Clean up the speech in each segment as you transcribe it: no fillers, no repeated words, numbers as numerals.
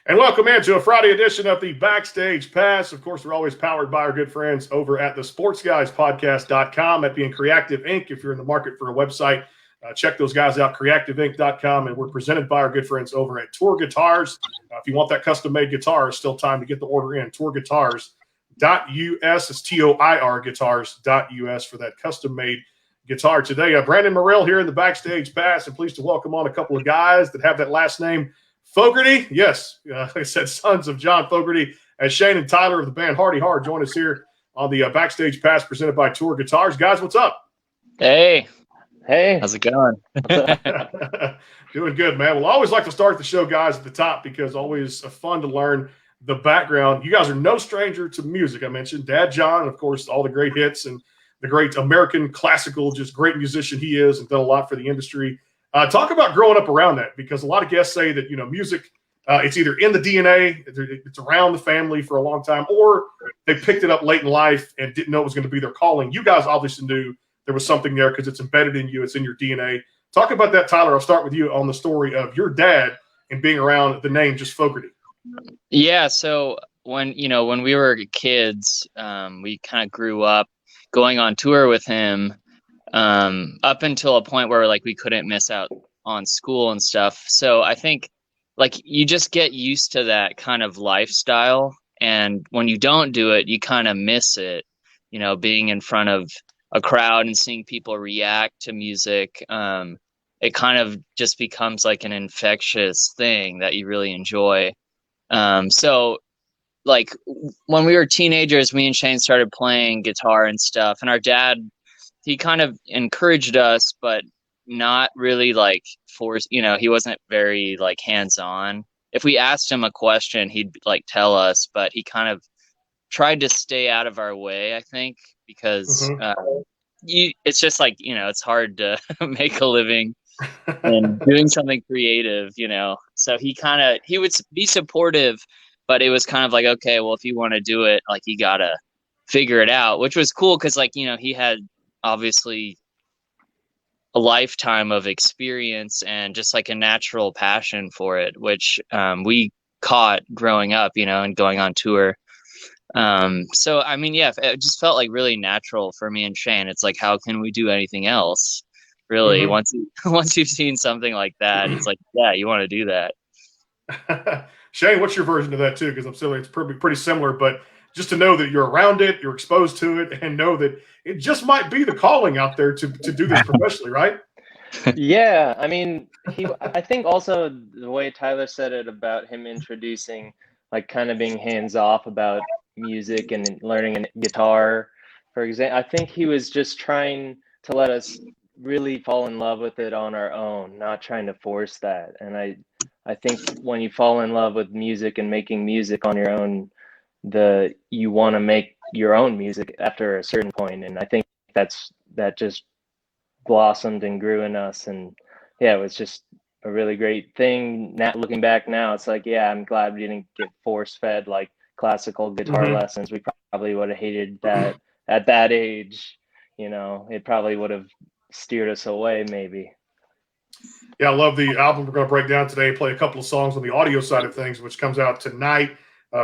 And welcome into a Friday edition of the Backstage Pass. Of course, we're always powered by our good friends over at the sportsguyspodcast.com, at Being Creative Inc. If you're in the market for a website, check those guys out, creativeinc.com. And we're presented by our good friends over at Tour Guitars. If you want that custom-made guitar, it's still time to get the order in. TourGuitars.us. It's TOIR guitars.us for that custom-made guitar today. Brandon Morrell here in the Backstage Pass, and pleased to welcome on a couple of guys that have that last name Fogarty. Yes, like I said, sons of John Fogarty, as Shane and Tyler of the band Hearty Har join us here on the Backstage Pass presented by Tour Guitars. Guys, what's up? Hey, how's it going? Doing good, man. Well, I always like to start the show, guys, at the top because always fun to learn the background. You guys are no stranger to music. I mentioned Dad John, of course, all the great hits and the great American classical, just great musician he is, and done a lot for the industry. Talk about growing up around that, because a lot of guests say that, music, it's either in the DNA, it's around the family for a long time, or they picked it up late in life and didn't know it was going to be their calling. You guys obviously knew there was something there because it's embedded in you. It's in your DNA. Talk about that, Tyler. I'll start with you on the story of your dad and being around the name just Fogarty. Yeah. So when we were kids, we kind of grew up going on tour with him, up until a point where we couldn't miss out on school and stuff. So I think you just get used to that kind of lifestyle. And when you don't do it, you kind of miss it, being in front of a crowd and seeing people react to music. It kind of just becomes like an infectious thing that you really enjoy. So when we were teenagers, me and Shane started playing guitar and stuff, and our dad, he kind of encouraged us, but not really forced, he wasn't very hands-on. If we asked him a question, he'd tell us, but he kind of tried to stay out of our way, I think, because it's just it's hard to make a living and doing something creative, so he would be supportive, but it was kind of okay, well, if you want to do it, you gotta figure it out, which was cool because he had obviously a lifetime of experience and just a natural passion for it, which we caught growing up, and going on tour. So I mean, yeah, it just felt really really for me and Shane. It's how can we do anything else, really? Once you've seen something like that, it's yeah, you want to do that. Shane, what's your version of that too? Because I'm still, it's pretty similar, but just to know that you're around it, you're exposed to it, and know that it just might be the calling out there to do this professionally, right? Yeah, I mean, I think also the way Tyler said it about him introducing, kind of being hands off about music and learning a guitar, for example, I think he was just trying to let us really fall in love with it on our own, not trying to force that. And I think when you fall in love with music and making music on your own, you want to make your own music after a certain point. And I think that just blossomed and grew in us. And yeah, it was just a really great thing. Now, looking back now, it's yeah, I'm glad we didn't get force fed classical guitar lessons. We probably would have hated that at that age. It probably would have steered us away, maybe. Yeah, I love the album we're going to break down today, play a couple of songs on the audio side of things, which comes out tonight.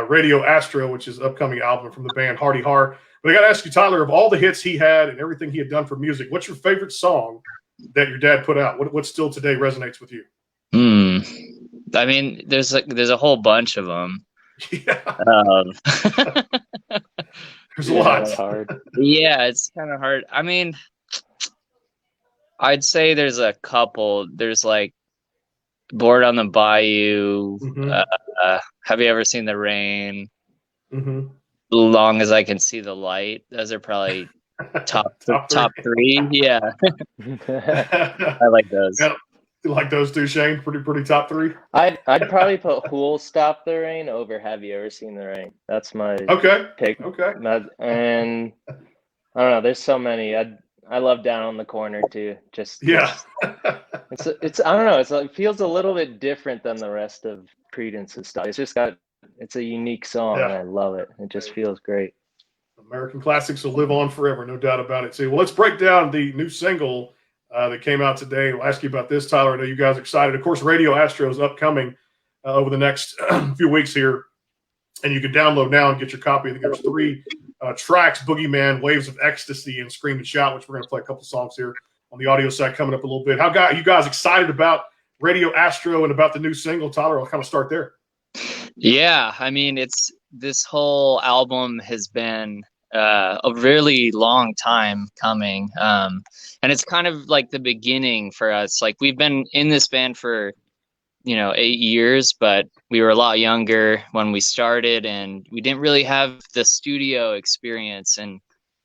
Radio Astro, which is an upcoming album from the band Hearty Har. But I got to ask you, Tyler, of all the hits he had and everything he had done for music, what's your favorite song that your dad put out? What still today resonates with you? I mean, there's a whole bunch of them. Yeah. There's a lot. It's hard. Yeah, it's kind of hard. I mean, I'd say there's a couple. There's Board on the Bayou. Have you ever seen the rain? Long as I can see the light. Those are probably top three. Yeah. I like those. Yeah. You like those too, Shane? Pretty top three. I'd probably put Who'll Stop the Rain over Have You Ever Seen the Rain? That's my pick. Okay. And I don't know. There's so many. I love Down on the Corner too. Yeah. It's I don't know. It feels a little bit different than the rest of Creedence's stuff. It's a unique song, and I love it. It just feels great. American classics will live on forever, no doubt about it too. Well, let's break down the new single that came out today. We'll ask you about this, Tyler. I know you guys are excited. Of course, Radio Astro is upcoming over the next few weeks here. And you can download now and get your copy. I think there's 3 tracks: Boogie Man, Waves of Ecstasy, and Scream and Shout, which we're going to play a couple songs here on the audio side coming up a little bit. How got you guys excited about Radio Astro and about the new single, Tyler? I'll kind of start there. Yeah, I mean, this whole album has been a really long time coming, and it's kind of like the beginning for us. Like, we've been in this band for 8 years, but we were a lot younger when we started, and we didn't really have the studio experience. And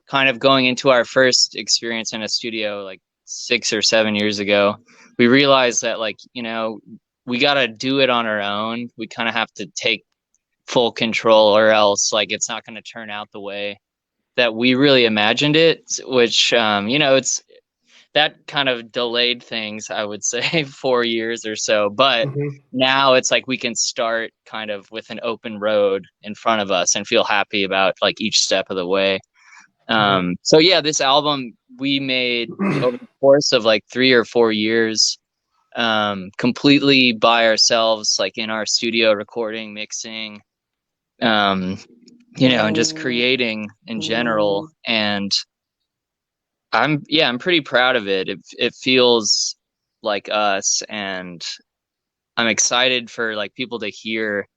kind of going into our first experience in a studio like 6 or 7 years ago, we realized that, like, we got to do it on our own. We kind of have to take full control, or else, like, it's not going to turn out the way that we really imagined it, which, it's that kind of delayed things, I would say, 4 years or so. But now it's like we can start kind of with an open road in front of us and feel happy about, like, each step of the way. So yeah, this album we made over the course of like 3 or 4 years, completely by ourselves, like in our studio, recording, mixing, and just creating in general. And I'm pretty proud of it. It feels like us, and I'm excited for, like, people to hear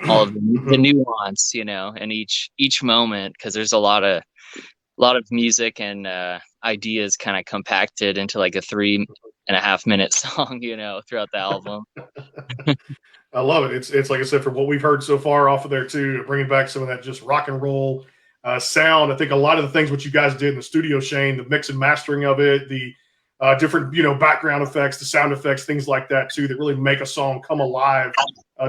all of the nuance, and each moment, because there's a lot of music and ideas kind of compacted into like a 3.5-minute song, throughout the album. I love it. It's like I said, from what we've heard so far off of there too, bringing back some of that just rock and roll sound. I think a lot of the things what you guys did in the studio, Shane, the mix and mastering of it, the different background effects, the sound effects, things like that too, that really make a song come alive.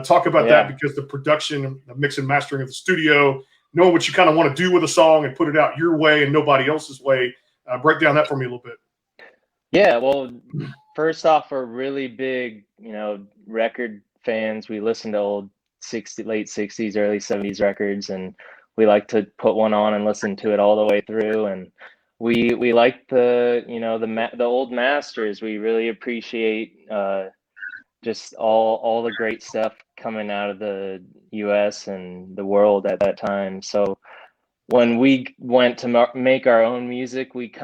Talk about that, because the production, the mix and mastering of the studio, knowing what you kind of want to do with a song and put it out your way and nobody else's way. Break down that for me a little bit. Yeah, well, first off, we're really big, record fans. We listen to old late 60s, early 70s records, and we like to put one on and listen to it all the way through. And we like the old masters. We really appreciate just all the great stuff coming out of the US and the world at that time. So when we went to make our own music, we'd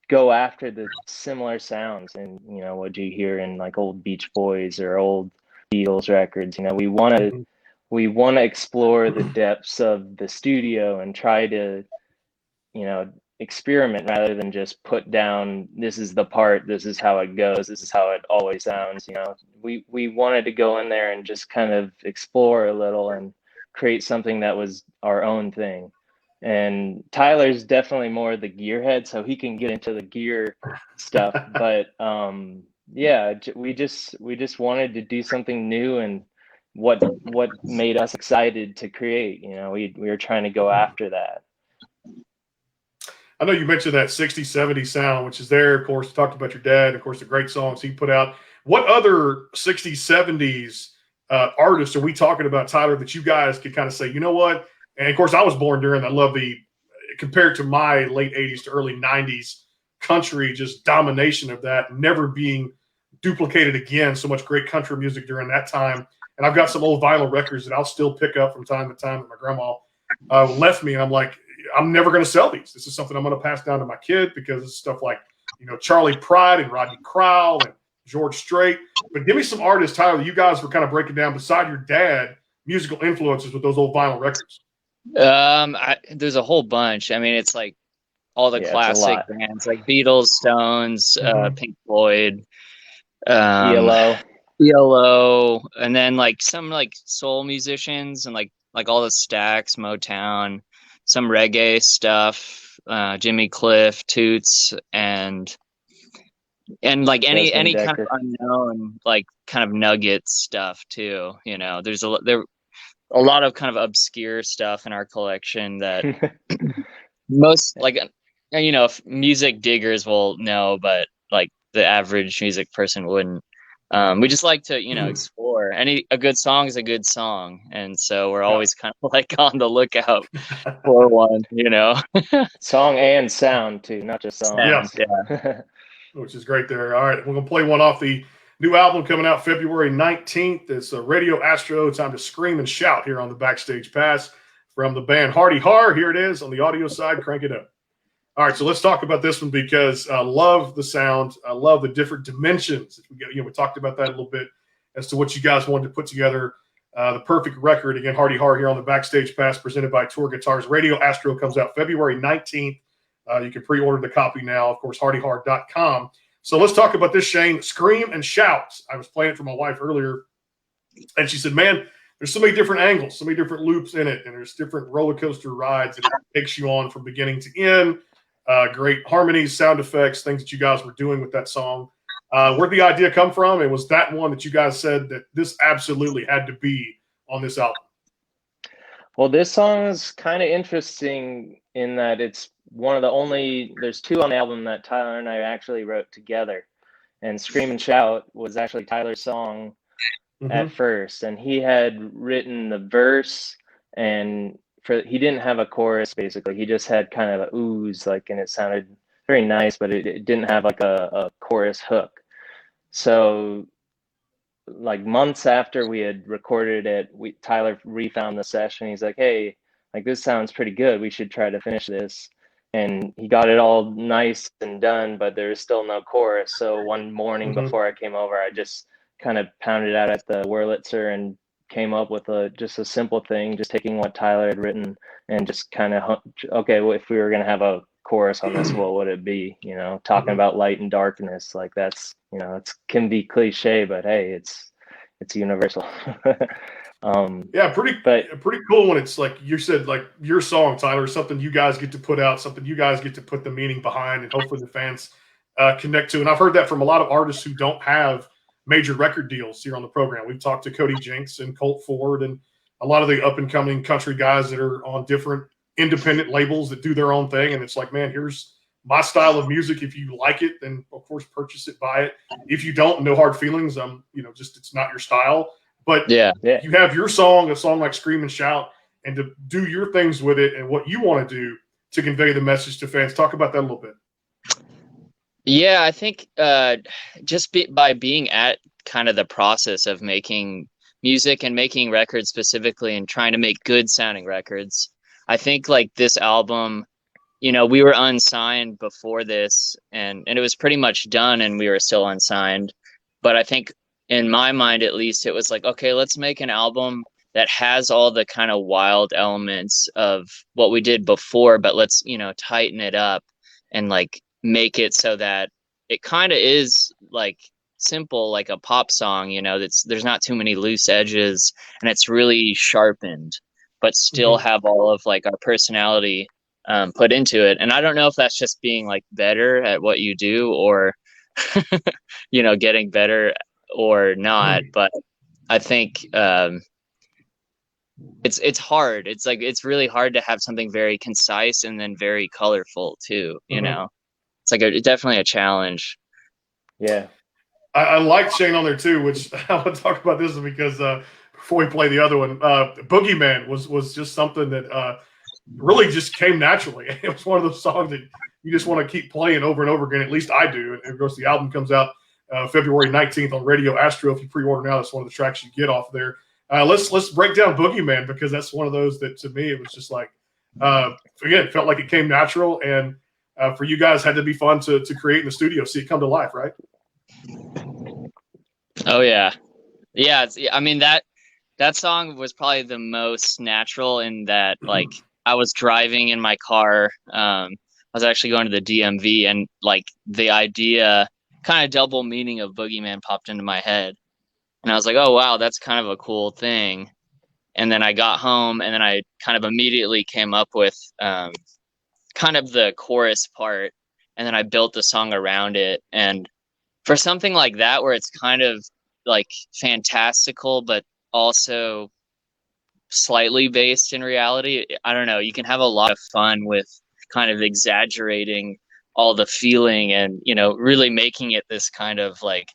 go after the similar sounds, and what you hear in like old Beach Boys or old Beatles records. We want to explore the depths of the studio and try to experiment, rather than just put down, this is the part, this is how it goes, this is how it always sounds. We wanted to go in there and just kind of explore a little and create something that was our own thing. And Tyler's definitely more the gearhead, so he can get into the gear stuff. But we just wanted to do something new, and what made us excited to create. We were trying to go after that. I know you mentioned that 60s, 70s sound, which is there. Of course, you talked about your dad, of course, the great songs he put out. What other 60s, 70s artists are we talking about, Tyler, that you guys could kind of say, you know what? And of course, I was born during, I love compared to my late 80s to early 90s country, just domination of that, never being duplicated again. So much great country music during that time. And I've got some old vinyl records that I'll still pick up from time to time that my grandma left me. And I'm like, I'm never going to sell these. This is something I'm going to pass down to my kid, because it's stuff like, Charlie Pride and Rodney Crowell and George Strait. But give me some artists, Tyler, you guys were kind of breaking down beside your dad, musical influences with those old vinyl records. There's a whole bunch. I mean, it's like all the classic bands like Beatles, Stones, Pink Floyd, ELO, and then like some like soul musicians and like all the Stax, Motown, some reggae stuff, Jimmy Cliff, Toots, and like any kind of unknown, like kind of nugget stuff too. There's a lot of kind of obscure stuff in our collection that most, like, music diggers will know, but like the average music person wouldn't. We just like to, explore. A good song is a good song, and so we're always kind of like on the lookout for one, Song and sound too, not just songs. Yeah. Which is great there. All right, we're gonna play one off the New album coming out February 19th. It's Radio Astro. Time to scream and shout here on the Backstage Pass from the band Hearty Har. Here it is on the audio side. Crank it up. All right, so let's talk about this one because I love the sound. I love the different dimensions. We talked about that a little bit as to what you guys wanted to put together. The perfect record. Again, Hearty Har here on the Backstage Pass presented by Tour Guitars. Radio Astro comes out February 19th. You can pre-order the copy now, of course, HeartyHar.com. So let's talk about this, Shane. Scream and shout. I was playing it for my wife earlier, and she said, man, there's so many different angles, so many different loops in it, and there's different roller coaster rides that it takes you on from beginning to end. Great harmonies, sound effects, things that you guys were doing with that song. Where'd the idea come from? And was that one that you guys said that this absolutely had to be on this album? Well, this song is kind of interesting in that it's one of the only, there's two on the album that Tyler and I actually wrote together. And Scream and Shout was actually Tyler's song at first. And he had written the verse, and he didn't have a chorus, basically. He just had kind of a ooze, like, and it sounded very nice, but it didn't have like a chorus hook. So like months after we had recorded it, Tyler refound the session. He's like, hey, like, this sounds pretty good. We should try to finish this. And he got it all nice and done, but there was still no chorus. So one morning before I came over, I just kind of pounded out at the Wurlitzer and came up with just a simple thing, just taking what Tyler had written and just kind of, okay, well, if we were going to have a chorus on this, what would it be? You know, talking about light and darkness, like that's, you know, it can be cliche, but hey, it's universal. Yeah, pretty cool when it's like you said, like your song, Tyler, something you guys get to put out, something you guys get to put the meaning behind, and hopefully the fans connect to. And I've heard that from a lot of artists who don't have major record deals here on the program. We've talked to Cody Jinks and Colt Ford and a lot of the up and coming country guys that are on different independent labels that do their own thing. And it's like, man, here's my style of music. If you like it, then of course purchase it, buy it. If you don't, no hard feelings. Just it's not your style. But yeah, you have your song, a song like Scream and Shout, and to do your things with it and what you want to do to convey the message to fans. Talk about that a little bit. Yeah, I think by being at kind of the process of making music and making records specifically and trying to make good sounding records, I think like this album, you know, we were unsigned before this and it was pretty much done and we were still unsigned. But I think in my mind, at least, it was like, okay, let's make an album that has all the kind of wild elements of what we did before, but let's, you know, tighten it up and like make it so that it kind of is like simple, like a pop song, you know, there's not too many loose edges and it's really sharpened, but still have all of like our personality put into it. And I don't know if that's just being like better at what you do or, you know, getting better or not, but I think it's hard. It's like it's really hard to have something very concise and then very colorful too, you know. It's like definitely a challenge. Yeah. I like Shane on there too, which I want to talk about this because before we play the other one, Boogie Man was just something that really just came naturally. It was one of those songs that you just want to keep playing over and over again. At least I do. And of course, the album comes out February 19th on Radio Astro. If you pre-order now, that's one of the tracks you get off there. Let's break down Boogie Man because that's one of those that to me it was just like again, it felt like it came natural, and for you guys had to be fun to create in the studio, see it come to life, right? Oh yeah. I mean that song was probably the most natural in that like I was driving in my car. I was actually going to the DMV and like the idea, kind of double meaning of Boogie Man popped into my head. And I was like, oh, wow, that's kind of a cool thing. And then I got home and then I kind of immediately came up with kind of the chorus part. And then I built the song around it. And for something like that, where it's kind of like fantastical, but also slightly based in reality, I don't know, you can have a lot of fun with kind of exaggerating all the feeling and, you know, really making it this kind of like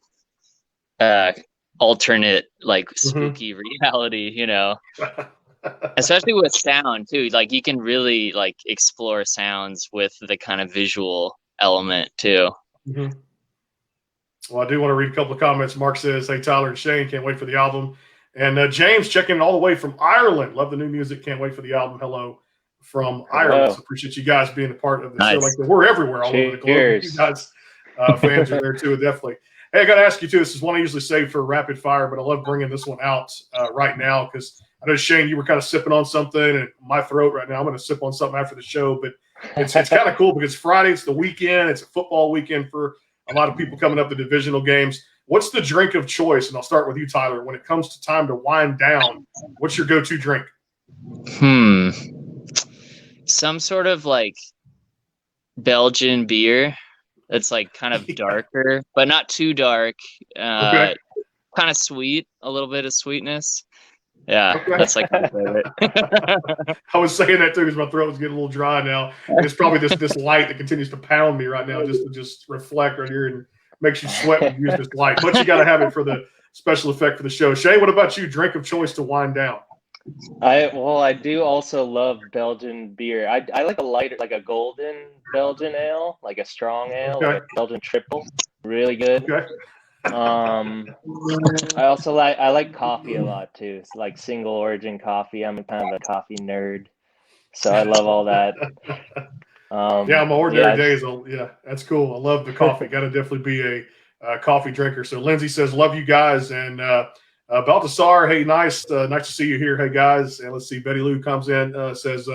alternate, like spooky reality, you know, especially with sound too. Like you can really like explore sounds with the kind of visual element too. Well, I do want to read a couple of comments. Mark says, hey, Tyler and Shane, can't wait for the album. And James checking in all the way from Ireland. Love the new music. Can't wait for the album. Hello from Ireland. So appreciate you guys being a part of the show. Like we're everywhere all over the globe. You guys fans are there too, definitely. Hey, I got to ask you too. This is one I usually save for rapid fire, but I love bringing this one out right now because I know, Shane, you were kind of sipping on something in my throat right now. I'm going to sip on something after the show, but it's kind of cool because Friday, it's the weekend. It's a football weekend for a lot of people coming up the divisional games. What's the drink of choice? And I'll start with you, Tyler. When it comes to time to wind down, what's your go-to drink? Some sort of like Belgian beer. It's like kind of darker, but not too dark. Okay. Kind of sweet, a little bit of sweetness. Yeah, that's like my favorite. I was saying that too because my throat was getting a little dry now. It's probably this light that continues to pound me right now just reflect right here and makes you sweat when you use this light. But you got to have it for the special effect for the show. Shane, what about you? Drink of choice to wind down? I do also love Belgian beer. I like a lighter, like a golden Belgian ale, like a strong ale, like a Belgian triple. Really good. Okay. I also like coffee a lot too. It's like single origin coffee. I'm kind of a coffee nerd, so I love all that. My ordinary days. That's cool. I love the coffee. Got to definitely be a coffee drinker. So Lindsay says, "Love you guys," and Baltasar, hey, nice to see you here. Hey guys, and let's see. Betty Lou comes in, says,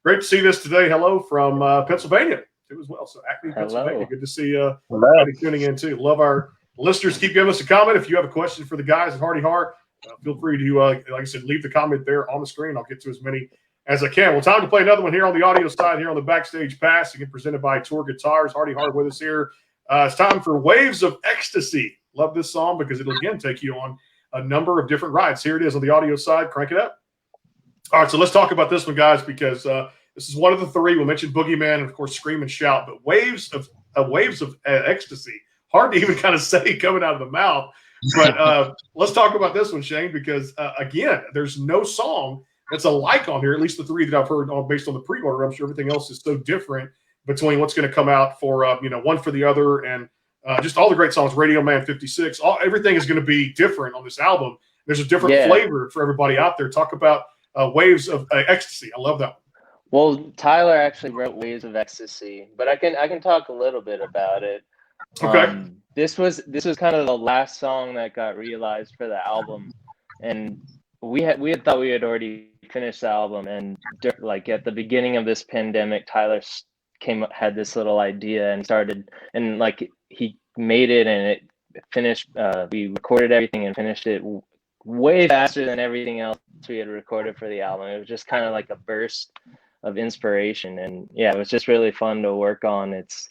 "Great to see this today. Hello from Pennsylvania too as well." So Acme, Pennsylvania. Good to see Betty tuning in too. Love our listeners. Keep giving us a comment if you have a question for the guys at Hearty Har. Feel free to, like I said, leave the comment there on the screen. I'll get to as many as I can. Well, time to play another one here on the audio side, here on the Backstage Pass, again presented by Tour Guitars. Hearty Har with us here. It's time for Waves of Ecstasy. Love this song because it'll again take you on a number of different rides. Here it is on the audio side. Crank it up. All right, so let's talk about this one, guys, because this is one of the three. We mentioned Boogie Man and, of course, Scream and Shout, but Waves of Ecstasy. Hard to even kind of say coming out of the mouth. But let's talk about this one, Shane, because, again, there's no song that's alike on here, at least the three that I've heard based on the pre-order. I'm sure everything else is so different between what's going to come out for, one for the other, and just all the great songs, Radio Man 56. Everything is going to be different on this album. There's a different flavor for everybody out there. Talk about Waves of Ecstasy. I love that one. Well, Tyler actually wrote Waves of Ecstasy, but I can talk a little bit about it. Okay. This was kind of the last song that got realized for the album, and we had thought we had already finished the album, and like at the beginning of this pandemic, Tyler had this little idea and started, and like he made it and it finished. We recorded everything and finished it way faster than everything else we had recorded for the album. It was just kind of like a burst of inspiration, and it was just really fun to work on. It's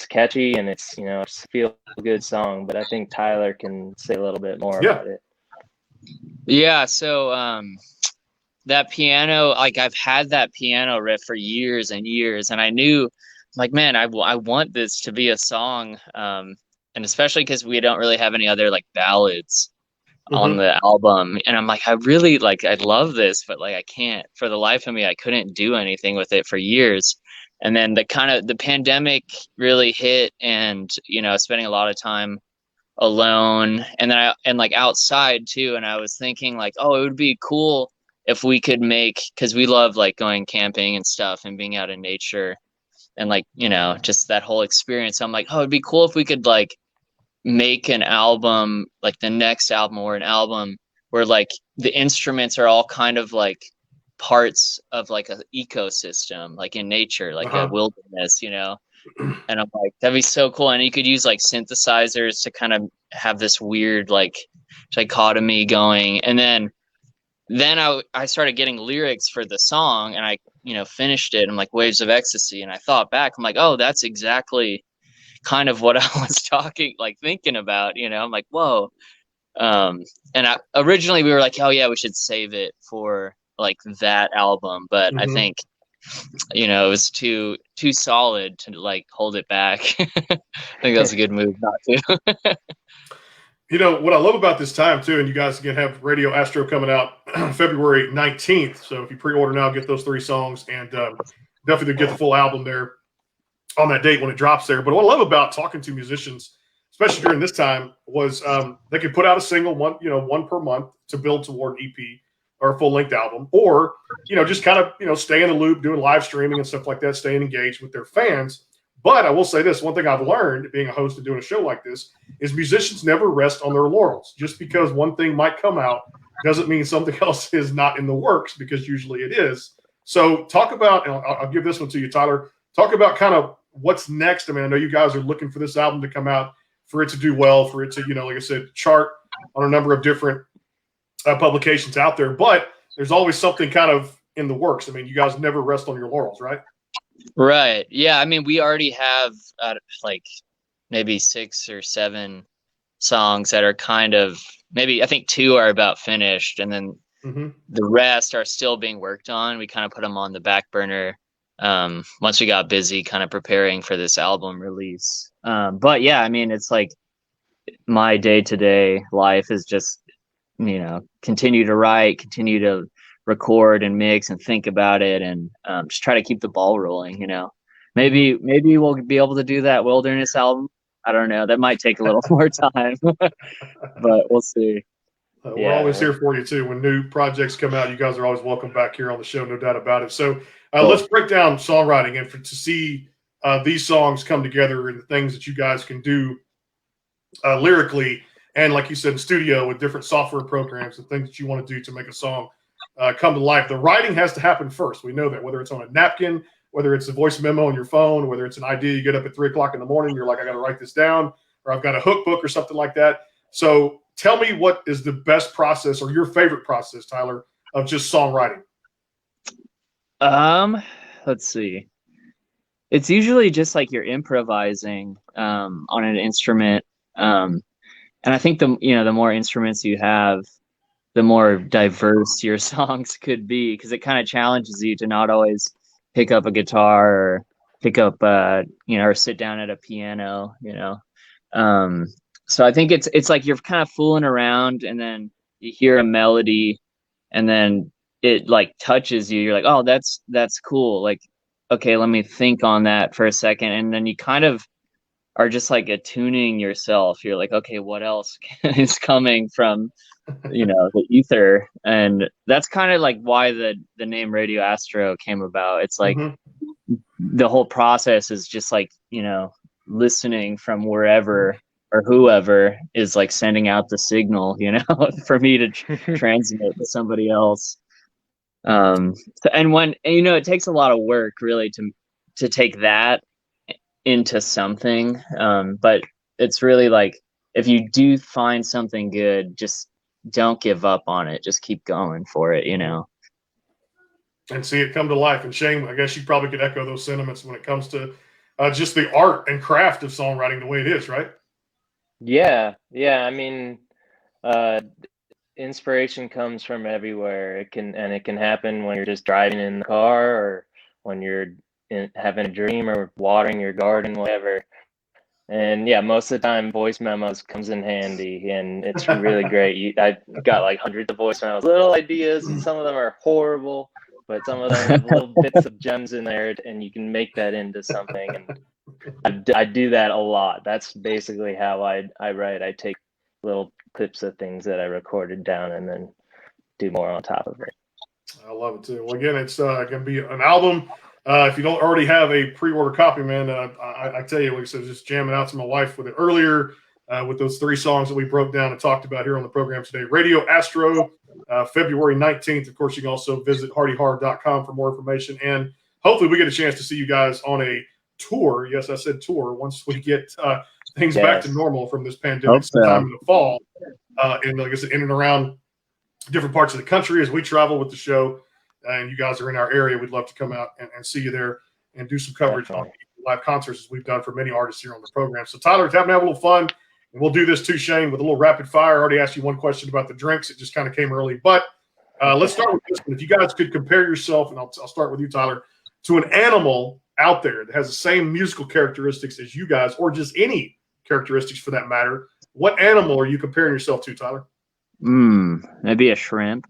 catchy and it's a feel good song, but I think Tyler can say a little bit more about it. Yeah, so that piano, like I've had that piano riff for years and years, and I knew, like, man, I want this to be a song, and especially because we don't really have any other like ballads on the album, and I'm like, I love this, but like I can't, for the life of me, I couldn't do anything with it for years. And then the pandemic really hit, and spending a lot of time alone, and then like outside too, and I was thinking like, oh, it would be cool if we could make, because we love like going camping and stuff and being out in nature and like just that whole experience. So I'm like, oh, it'd be cool if we could like make an album, like the next album, or an album where like the instruments are all kind of like parts of like an ecosystem, like in nature, like a wilderness, and I'm like, that'd be so cool. And you could use like synthesizers to kind of have this weird like dichotomy going. And then I started getting lyrics for the song, and I finished it. I'm like, Waves of Ecstasy, and I thought back, I'm like, oh, that's exactly kind of what I was thinking about. I'm like, whoa. And originally we were like, oh yeah, we should save it for like that album, but I think it was too solid to like hold it back. I think that's a good move not to. What I love about this time too, and you guys again have Radio Astro coming out February 19th, so if you pre-order now, get those 3 songs, and definitely get the full album there on that date when it drops there. But what I love about talking to musicians, especially during this time, was they could put out a single one per month to build toward EP or a full length album, or just kind of stay in the loop, doing live streaming and stuff like that, staying engaged with their fans. But I will say this, one thing I've learned being a host and doing a show like this is musicians never rest on their laurels. Just because one thing might come out doesn't mean something else is not in the works, because usually it is. So talk about, and I'll give this one to you, Tyler, talk about kind of what's next. I mean, I know you guys are looking for this album to come out, for it to do well, for it to, like I said, chart on a number of different publications out there. But there's always something kind of in the works. I mean, you guys never rest on your laurels, right? Right. Yeah. I mean, we already have like maybe 6 or 7 songs that are kind of, maybe I think 2 are about finished, and then the rest are still being worked on. We kind of put them on the back burner once we got busy kind of preparing for this album release. But yeah, I mean, it's like my day-to-day life is just, continue to write, continue to record and mix and think about it, and just try to keep the ball rolling. Maybe we'll be able to do that Wilderness album. I don't know. That might take a little more time, but we'll see. We're always here for you too. When new projects come out, you guys are always welcome back here on the show, no doubt about it. So let's break down songwriting, and to see these songs come together and the things that you guys can do lyrically, and like you said, in studio with different software programs and things that you want to do to make a song come to life. The writing has to happen first. We know that, whether it's on a napkin, whether it's a voice memo on your phone, whether it's an idea you get up at 3 o'clock in the morning, you're like, I got to write this down, or I've got a hook book or something like that. So tell me, what is the best process, or your favorite process, Tyler, of just songwriting? Let's see. It's usually just like you're improvising on an instrument. And I think the more instruments you have, the more diverse your songs could be, because it kind of challenges you to not always pick up a guitar or pick up or sit down at a piano. So I think it's like you're kind of fooling around, and then you hear a melody, and then it like touches you. You're like, oh, that's cool. Like, okay, let me think on that for a second. And then you kind of are just like attuning yourself. You're like, okay, what else is coming from, the ether? And that's kind of like why the name Radio Astro came about. It's like the whole process is just like, listening from wherever or whoever is like sending out the signal, for me to transmit to somebody else. And when, it takes a lot of work really to take that into something. But it's really like, if you do find something good, just don't give up on it. Just keep going for it, And see it come to life. And Shane, I guess you probably could echo those sentiments when it comes to just the art and craft of songwriting the way it is, right? Yeah. I mean, inspiration comes from everywhere. It can happen when you're just driving in the car, or when you're having a dream, or watering your garden, whatever. And yeah, most of the time voice memos comes in handy, and it's really great. I got like hundreds of voice memos, little ideas, and some of them are horrible, but some of them have little bits of gems in there, and you can make that into something. And I do that a lot. That's basically how I write. I take little clips of things that I recorded down, and then do more on top of it. I love it too. Well, again, it's going to be an album. If you don't already have a pre-order copy, man, I tell you, like I said, just jamming out to my wife with it earlier, with those 3 songs that we broke down and talked about here on the program today. Radio Astro, February 19th. Of course, you can also visit heartyhar.com for more information. And hopefully we get a chance to see you guys on a tour. Yes, I said tour. Once we get things back to normal from this pandemic sometime in the fall. And like I said, in and around different parts of the country as we travel with the show. And you guys are in our area, we'd love to come out and see you there and do some coverage on live concerts, as we've done for many artists here on the program. So, Tyler, have a little fun. And we'll do this too, Shane, with a little rapid fire. I already asked you one question about the drinks. It just kind of came early. But let's start with this one. If you guys could compare yourself, and I'll start with you, Tyler, to an animal out there that has the same musical characteristics as you guys, or just any characteristics for that matter, what animal are you comparing yourself to, Tyler? Maybe a shrimp.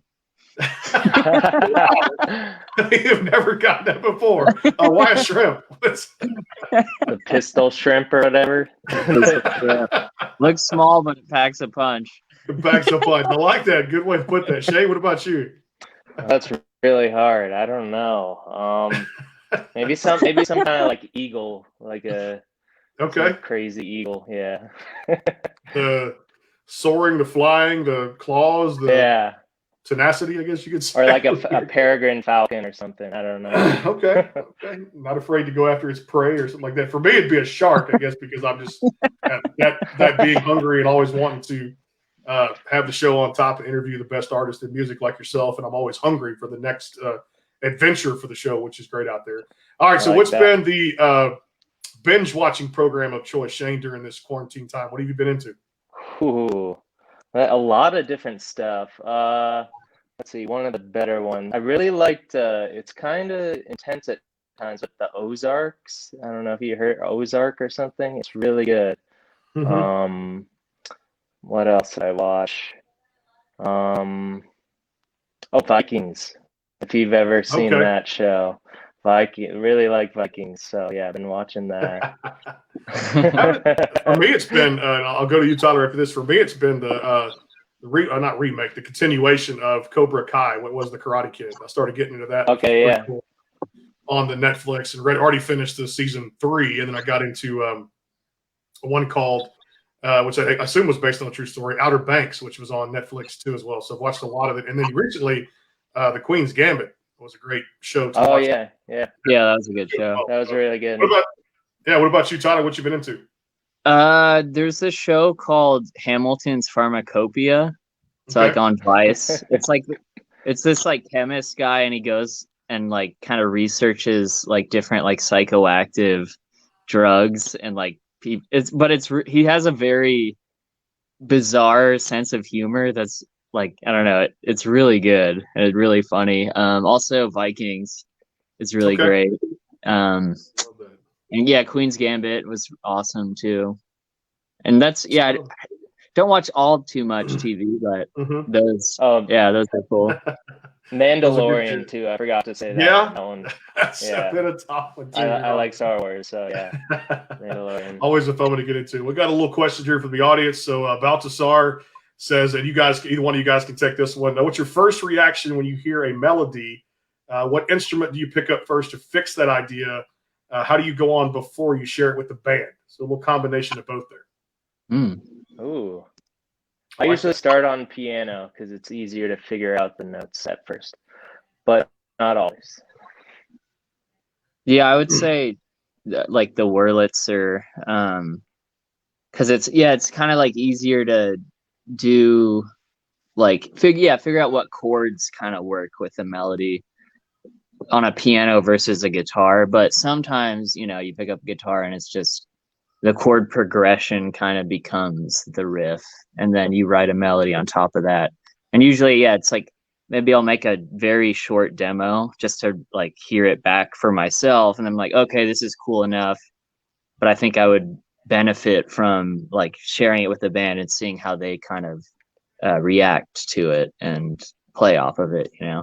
You've never gotten that before. Why a shrimp? The pistol shrimp or whatever. Looks small, but it packs a punch. It packs a punch. I like that. Good way to put that. Shay, what about you? That's really hard. I don't know. Maybe some kind of like eagle, like a Okay. some crazy eagle. Yeah. The soaring, the flying, the claws, the Yeah. tenacity, I guess you could say. Or like a peregrine falcon or something. I don't know. Okay. Not afraid to go after its prey or something like that. For me, it'd be a shark, I guess, because I'm just that being hungry and always wanting to have the show on top and interview the best artists in music like yourself. And I'm always hungry for the next adventure for the show, which is great out there. All right. So what's been the binge watching program of choice, Shane, during this quarantine time? What have you been into? Ooh, a lot of different stuff. Let's see, one of the better ones. I really liked, it's kind of intense at times with the Ozarks. I don't know if you heard Ozark or something. It's really good. Mm-hmm. What else did I watch? Vikings. If you've ever seen that show. Really like Vikings. So yeah, I've been watching that. For me, it's been, I'll go to you, Tyler, after this. For me, it's been the not remake, the continuation of Cobra Kai. What was the Karate Kid? I started getting into that. Okay, yeah. Cool, on the Netflix, and already finished the season 3, and then I got into one called, which I assume was based on a true story, Outer Banks, which was on Netflix too as well. So I've watched a lot of it, and then recently, The Queen's Gambit was a great show to watch. Yeah, that was a good show. That was really good. What about you, Tyler? What you been into? There's this show called Hamilton's Pharmacopoeia. It's like on Vice. It's this like chemist guy, and he goes and like kind of researches like different like psychoactive drugs, and like he has a very bizarre sense of humor that's like, I don't know, it's really good and it's really funny. Also Vikings is really great. And yeah, Queen's Gambit was awesome too. And that's, yeah, I don't watch too much TV, but those are cool. Mandalorian too. I forgot to say that. Yeah, that one. That's been a tough one too. I like Star Wars, so yeah. Mandalorian. Always a fun one to get into. We got a little question here from the audience. So Baltasar says, and you guys, either one of you guys can take this one. What's your first reaction when you hear a melody? What instrument do you pick up first to fix that idea? How do you go on before you share it with the band? So a little combination of both there. Ooh. I usually start on piano because it's easier to figure out the notes at first, but not always. Yeah, I would say like the Wurlitzer, because it's kind of like easier to do, like figure out what chords kind of work with the melody on a piano versus a guitar. But sometimes, you pick up a guitar and it's just the chord progression kind of becomes the riff, and then you write a melody on top of that. And usually, it's like maybe I'll make a very short demo just to like hear it back for myself, and I'm like, okay, this is cool enough, but I think I would benefit from like sharing it with the band and seeing how they kind of react to it and play off of it. I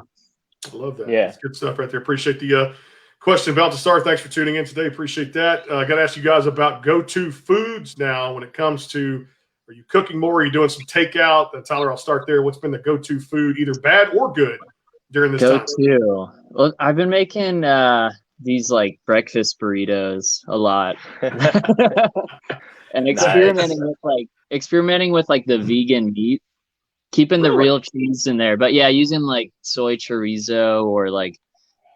love that. Yeah, that's good stuff right there. Appreciate the question about to start. Thanks for tuning in today. Appreciate that. I got to ask you guys about go-to foods now when it comes to, are you cooking more? Are you doing some takeout? Tyler, I'll start there. What's been the go-to food, either bad or good, during this time? Go-to. Well, I've been making these like breakfast burritos a lot, and experimenting with the vegan meat, keeping the real cheese in there. But yeah, using like soy chorizo or like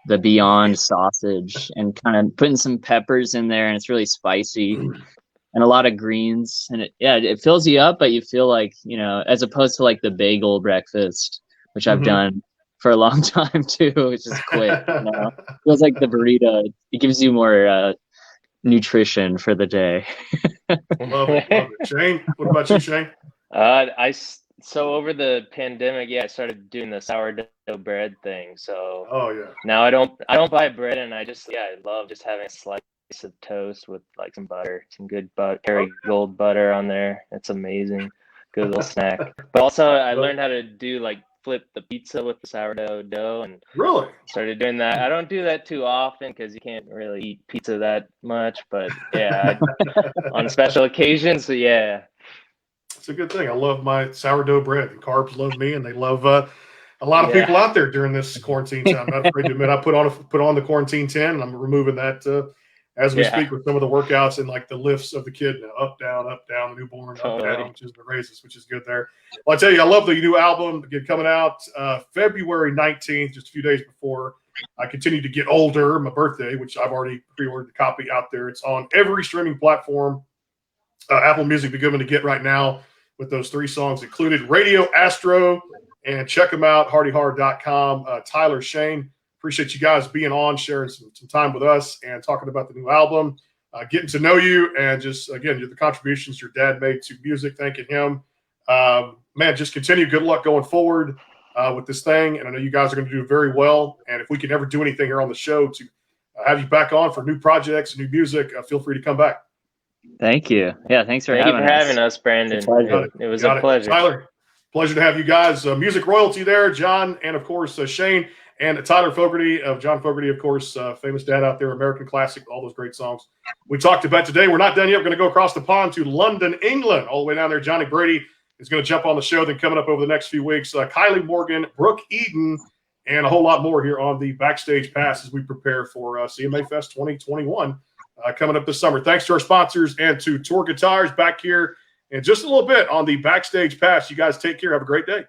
the Beyond sausage, and kind of putting some peppers in there, and it's really spicy, and a lot of greens, and it fills you up, but you feel like, as opposed to like the bagel breakfast, which I've done for a long time too, it's just quick. It feels like the burrito, it gives you more nutrition for the day. Love it. Shane, what about you, Shane? So over the pandemic, I started doing the sourdough bread thing. So now I don't buy bread, and I love just having a slice of toast with like some butter, some good Kerrygold butter on there. It's amazing. Good little snack. But also I learned how to do like flipped the pizza with the sourdough dough and Really? started doing that. I don't do that too often because you can't really eat pizza that much, but yeah, on special occasions, so yeah. It's a good thing. I love my sourdough bread. The carbs love me, and they love a lot of people out there during this quarantine time. I'm not afraid to admit I put on the quarantine 10, and I'm removing that as we speak with some of the workouts and like the lifts of the kid now, up, down, the newborn, up, down, which is the raises, which is good there. Well, I tell you, I love the new album again coming out February 19th, just a few days before I continue to get older, my birthday, which I've already pre-ordered the copy out there. It's on every streaming platform. Apple Music be given to get right now with those 3 songs included. Radio, Astro, and check them out, heartyhar.com. Tyler, Shane, appreciate you guys being on, sharing some time with us and talking about the new album, getting to know you, and just, again, the contributions your dad made to music, thanking him. Man, just continue. Good luck going forward with this thing, and I know you guys are going to do very well, and if we can ever do anything here on the show to have you back on for new projects and new music, feel free to come back. Thank you. Yeah, thanks for having us, Brandon. It was a pleasure. Tyler, pleasure to have you guys. Music royalty there, John, and of course Shane and Tyler Fogarty of John Fogarty, of course, famous dad out there, American Classic, all those great songs we talked about today. We're not done yet. We're going to go across the pond to London, England, all the way down there. Johnny Brady is going to jump on the show. Then coming up over the next few weeks, Kylie Morgan, Brooke Eden, and a whole lot more here on the Backstage Pass as we prepare for CMA Fest 2021 coming up this summer. Thanks to our sponsors and to Tour Guitars back here in just a little bit on the Backstage Pass. You guys take care. Have a great day.